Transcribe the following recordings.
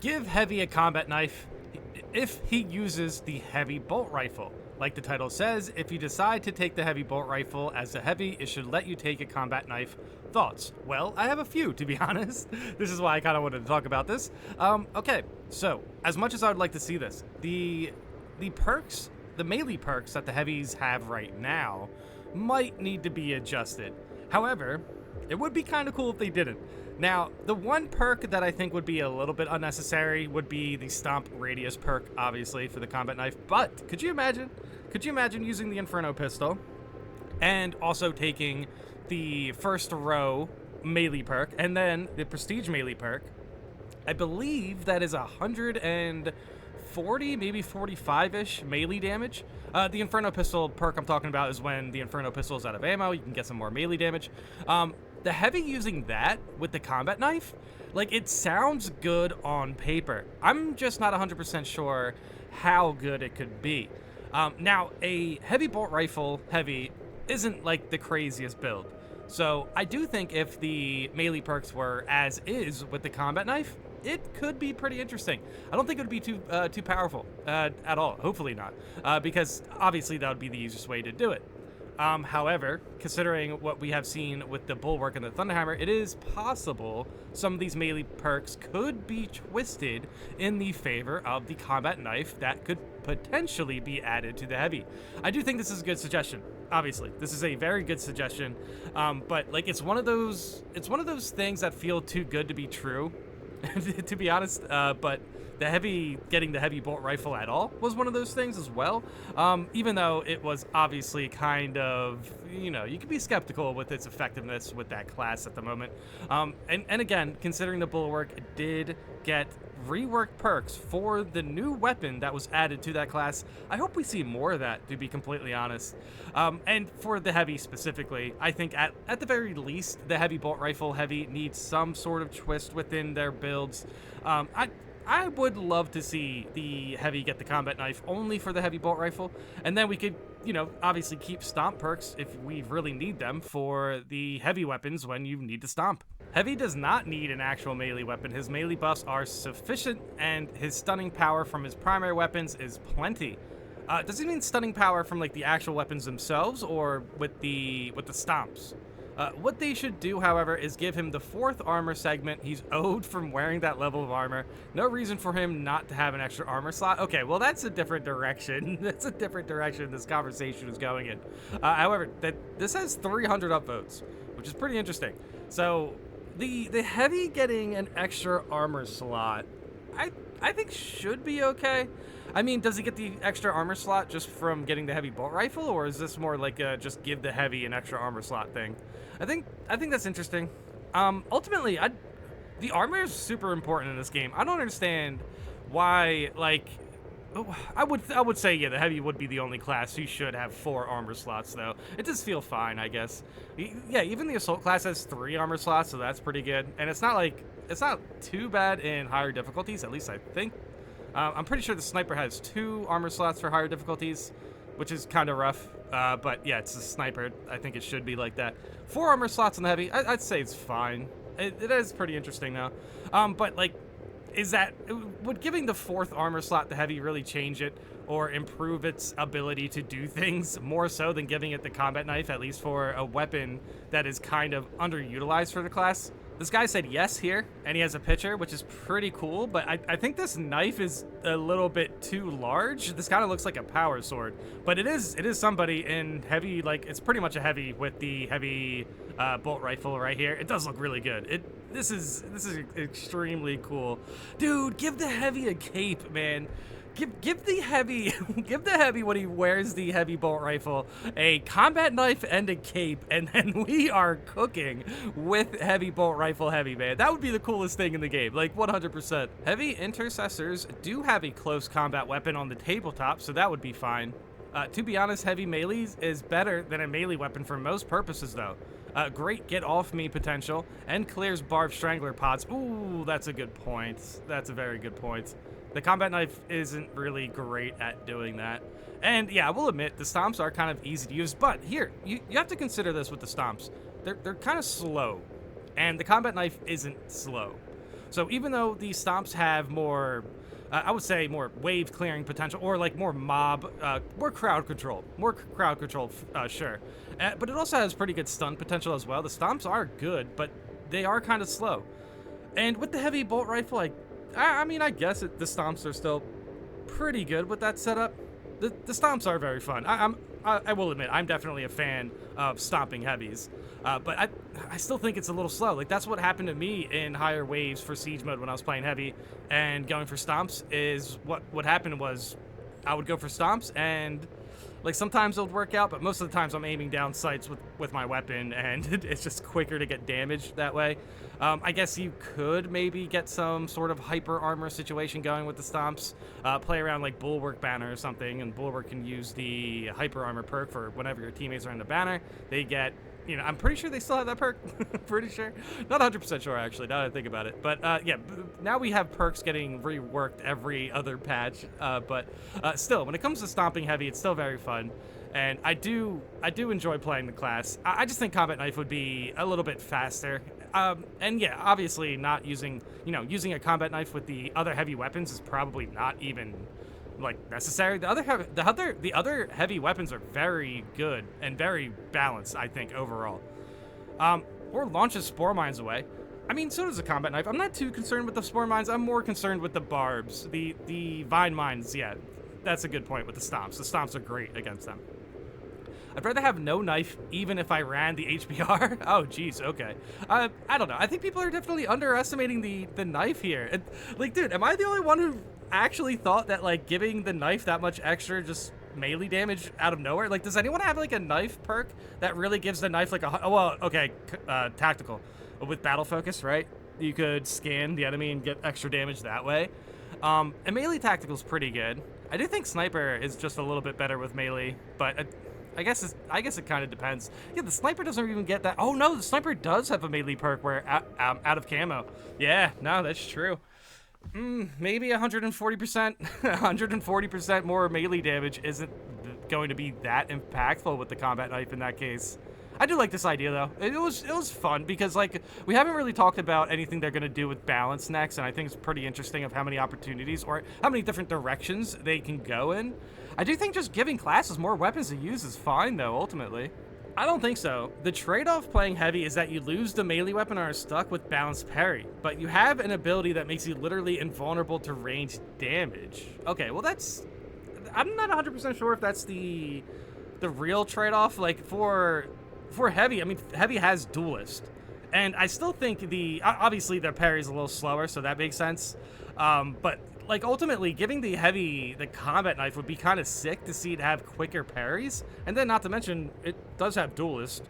Give Heavy a combat knife if he uses the heavy bolt rifle. Like the title says, if you decide to take the heavy bolt rifle as a heavy, it should let you take a combat knife. Thoughts? Well, I have a few, to be honest. This is why I kind of wanted to talk about this. Okay, so as much as I would like to see this, the perks, the melee perks that the heavies have right now might need to be adjusted. However, it would be kind of cool if they didn't. Now, the one perk that I think would be a little bit unnecessary would be the Stomp Radius perk, obviously, for the combat knife. But could you imagine using the Inferno pistol and also taking the first row melee perk and then the Prestige melee perk? I believe that is 140, maybe 45-ish melee damage. The Inferno pistol perk I'm talking about is when the Inferno pistol is out of ammo. You can get some more melee damage. The heavy using that with the combat knife, like, it sounds good on paper. I'm just not 100% sure how good it could be. Now, a heavy bolt rifle heavy isn't like the craziest build. So I do think if the melee perks were as is with the combat knife, it could be pretty interesting. I don't think it would be too powerful at all. Hopefully not, because obviously that would be the easiest way to do it. However, considering what we have seen with the Bulwark and the Thunderhammer, it is possible some of these melee perks could be twisted in the favor of the combat knife that could potentially be added to the heavy. I do think this is a good suggestion. Obviously, this is a very good suggestion, but like it's one of those things that feel too good to be true, to be honest. But getting the heavy bolt rifle at all was one of those things as well. Even though it was obviously kind of, you could be skeptical with its effectiveness with that class at the moment. And again, considering the Bulwark did get reworked perks for the new weapon that was added to that class, I hope we see more of that, to be completely honest. And for the heavy specifically, I think at the very least, the heavy bolt rifle heavy needs some sort of twist within their builds. I would love to see the heavy get the combat knife only for the heavy bolt rifle, and then we could, obviously keep stomp perks if we really need them for the heavy weapons when you need to stomp. Heavy does not need an actual melee weapon. His melee buffs are sufficient, and his stunning power from his primary weapons is plenty. Does he mean stunning power from like the actual weapons themselves, or with the stomps? What they should do, however, is give him the 4th armor segment he's owed from wearing that level of armor. No reason for him not to have an extra armor slot. Okay, well, that's a different direction. That's a different direction this conversation is going in. However, this has 300 upvotes, which is pretty interesting. So the heavy getting an extra armor slot, I think should be okay. I mean, does he get the extra armor slot just from getting the heavy bolt rifle, or is this more like a just give the heavy an extra armor slot thing? I think that's interesting. Ultimately, the armor is super important in this game. I don't understand why, like, I would say, yeah, the heavy would be the only class who should have 4 armor slots, though. It does feel fine, I guess. Yeah, even the assault class has 3 armor slots, so that's pretty good. And it's not too bad in higher difficulties, at least I think. I'm pretty sure the sniper has 2 armor slots for higher difficulties, which is kind of rough. But yeah, it's a sniper. I think it should be like that. 4 armor slots on the heavy, I'd say it's fine. It is pretty interesting, though. But like, would giving the 4th armor slot the heavy really change it or improve its ability to do things more so than giving it the combat knife, at least for a weapon that is kind of underutilized for the class? This guy said yes here, and he has a picture, which is pretty cool, but I think this knife is a little bit too large. This kind of looks like a power sword, but it is somebody in heavy, like, it's pretty much a heavy with the heavy bolt rifle right here. It does look really good. This is extremely cool. Dude, give the heavy a cape, man. Give the heavy when he wears the heavy bolt rifle a combat knife and a cape, and then we are cooking with heavy bolt rifle heavy, man. That would be the coolest thing in the game, like 100%. Heavy intercessors do have a close combat weapon on the tabletop, so that would be fine. To be honest, heavy melee is better than a melee weapon for most purposes, though. Great get off me potential, and clears barbed strangler pods. Ooh, that's a good point. That's a very good point. The combat knife isn't really great at doing that. And yeah, I will admit, the stomps are kind of easy to use, but here, you have to consider this with the stomps. They're kind of slow, and the combat knife isn't slow. So even though the stomps have more, I would say more wave clearing potential, or like more mob, more crowd control, sure. But it also has pretty good stun potential as well. The stomps are good, but they are kind of slow. And with the heavy bolt rifle, I mean, I guess the stomps are still pretty good with that setup. The stomps are very fun. I will admit, I'm definitely a fan of stomping heavies, but I still think it's a little slow. Like, that's what happened to me in higher waves for siege mode when I was playing heavy and going for stomps. Is what happened was I would go for stomps, and like sometimes it would work out, but most of the times I'm aiming down sights with my weapon, and it's just quicker to get damaged that way. I guess you could maybe get some sort of hyper armor situation going with the stomps. Play around like Bulwark Banner or something, and Bulwark can use the hyper armor perk for whenever your teammates are in the banner. They get, I'm pretty sure they still have that perk. Pretty sure. Not 100% sure, actually, now that I think about it. But yeah, now we have perks getting reworked every other patch. But still, when it comes to stomping heavy, it's still very fun. And I do enjoy playing the class. I just think Combat Knife would be a little bit faster. And yeah, obviously not using a Combat Knife with the other heavy weapons is probably not even like necessary. The other heavy weapons are very good and very balanced, I think, overall. Or launches spore mines away. I mean, so does a Combat Knife. I'm not too concerned with the spore mines. I'm more concerned with the barbs, the vine mines. Yeah, that's a good point with the stomps. The stomps are great against them. I'd rather have no knife even if I ran the HBR. Oh, geez, okay. I don't know. I think people are definitely underestimating the knife here. And, like, dude, am I the only one who actually thought that, like, giving the knife that much extra just melee damage out of nowhere? Like, does anyone have, like, a knife perk that really gives the knife, like, tactical. With battle focus, right? You could scan the enemy and get extra damage that way. And melee tactical's pretty good. I do think sniper is just a little bit better with melee, but I guess it kind of depends. Yeah, the sniper doesn't even get that. Oh no, the sniper does have a melee perk where out of camo. Yeah, no, that's true. Maybe 140%, 140% more melee damage isn't going to be that impactful with the Combat Knife in that case. I do like this idea though. It was fun because like we haven't really talked about anything they're gonna do with balance next, and I think it's pretty interesting of how many opportunities or how many different directions they can go in. I do think just giving classes more weapons to use is fine though, ultimately. I don't think so. The trade-off playing heavy is that you lose the melee weapon and are stuck with balanced parry, but you have an ability that makes you literally invulnerable to ranged damage. Okay, well I'm not 100% sure if that's the real trade-off. Like for heavy, I mean, heavy has duelist, and I still think obviously their parry is a little slower, so that makes sense. But like ultimately, giving the heavy the Combat Knife would be kind of sick to see it have quicker parries, and then not to mention it does have duelist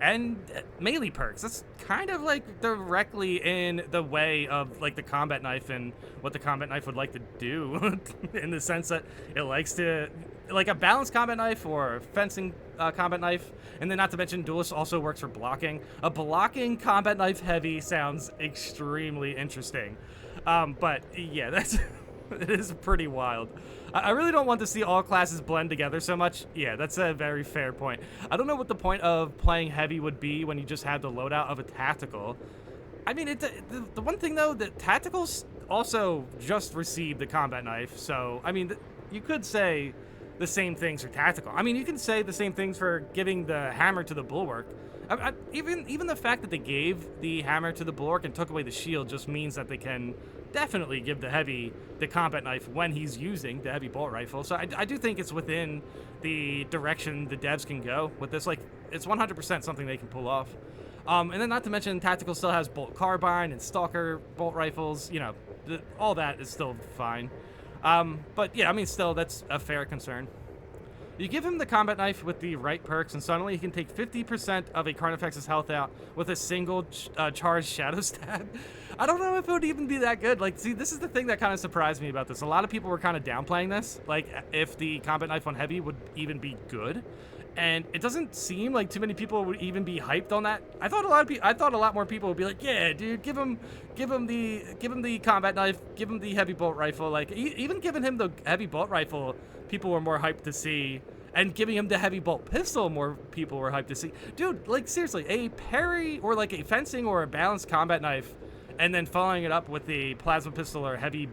and melee perks. That's kind of like directly in the way of like the Combat Knife and what the Combat Knife would like to do, in the sense that it likes to, like, a balanced Combat Knife or fencing Combat Knife, and then not to mention duelist also works for blocking. A blocking Combat Knife heavy sounds extremely interesting. But yeah, it is pretty wild. I really don't want to see all classes blend together so much. Yeah, that's a very fair point. I don't know what the point of playing heavy would be when you just have the loadout of a tactical. I mean, the one thing though, that tacticals also just received the Combat Knife, so I mean, you could say the same things for tactical. I mean, you can say the same things for giving the hammer to the Bulwark. Even the fact that they gave the hammer to the Bulwark and took away the shield just means that they can definitely give the heavy the Combat Knife when he's using the heavy bolt rifle. So I do think it's within the direction the devs can go with this. Like, it's 100% something they can pull off. And then not to mention, tactical still has bolt carbine and stalker bolt rifles. All that is still fine. But yeah, I mean, still, that's a fair concern. You give him the Combat Knife with the right perks, and suddenly he can take 50% of a Carnifex's health out with a single charged Shadow Stab. I don't know if it would even be that good. Like, see, this is the thing that kind of surprised me about this. A lot of people were kind of downplaying this, like, if the Combat Knife on Heavy would even be good. And it doesn't seem like too many people would even be hyped on that. I thought a lot more people would be like, yeah, dude, give him the Combat Knife, give him the heavy bolt rifle. Like, even giving him the heavy bolt rifle, people were more hyped to see. And giving him the heavy bolt pistol, more people were hyped to see. Dude, like, seriously, a parry or like a fencing or a balanced Combat Knife and then following it up with the plasma pistol or heavy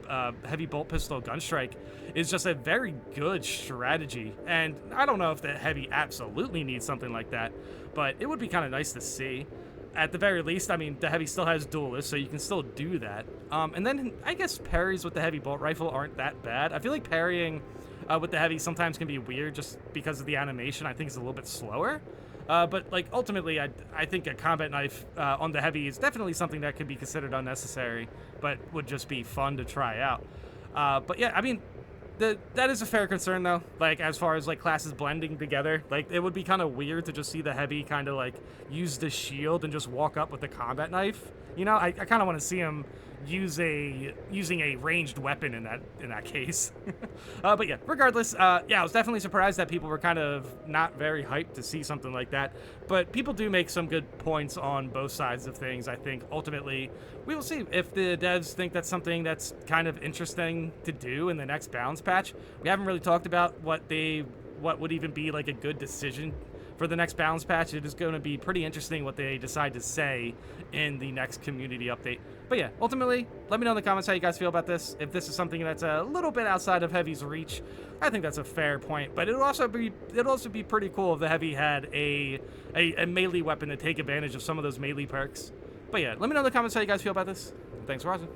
bolt pistol gun strike is just a very good strategy. And I don't know if the heavy absolutely needs something like that, but it would be kind of nice to see. At the very least, I mean, the heavy still has duelist, so you can still do that. And then I guess parries with the heavy bolt rifle aren't that bad. I feel like parrying with the heavy sometimes can be weird just because of the animation. I think it's a little bit slower. But like ultimately, I think a combat knife on the heavy is definitely something that could be considered unnecessary, but would just be fun to try out. But yeah, I mean, that is a fair concern though. Like as far as like classes blending together, like it would be kind of weird to just see the heavy kind of like use the shield and just walk up with the combat knife. You know, I kind of want to see him using a ranged weapon in that case. But yeah, regardless, yeah, I was definitely surprised that people were kind of not very hyped to see something like that. But people do make some good points on both sides of things. I think ultimately we will see if the devs think that's something that's kind of interesting to do in the next balance patch. We haven't really talked about what would even be like a good decision for the next balance patch. It is going to be pretty interesting what they decide to say in the next community update. But yeah, ultimately, let me know in the comments how you guys feel about this. If this is something that's a little bit outside of Heavy's reach, I think that's a fair point. But it'll also be pretty cool if the Heavy had a melee weapon to take advantage of some of those melee perks. But yeah, let me know in the comments how you guys feel about this. Thanks for watching.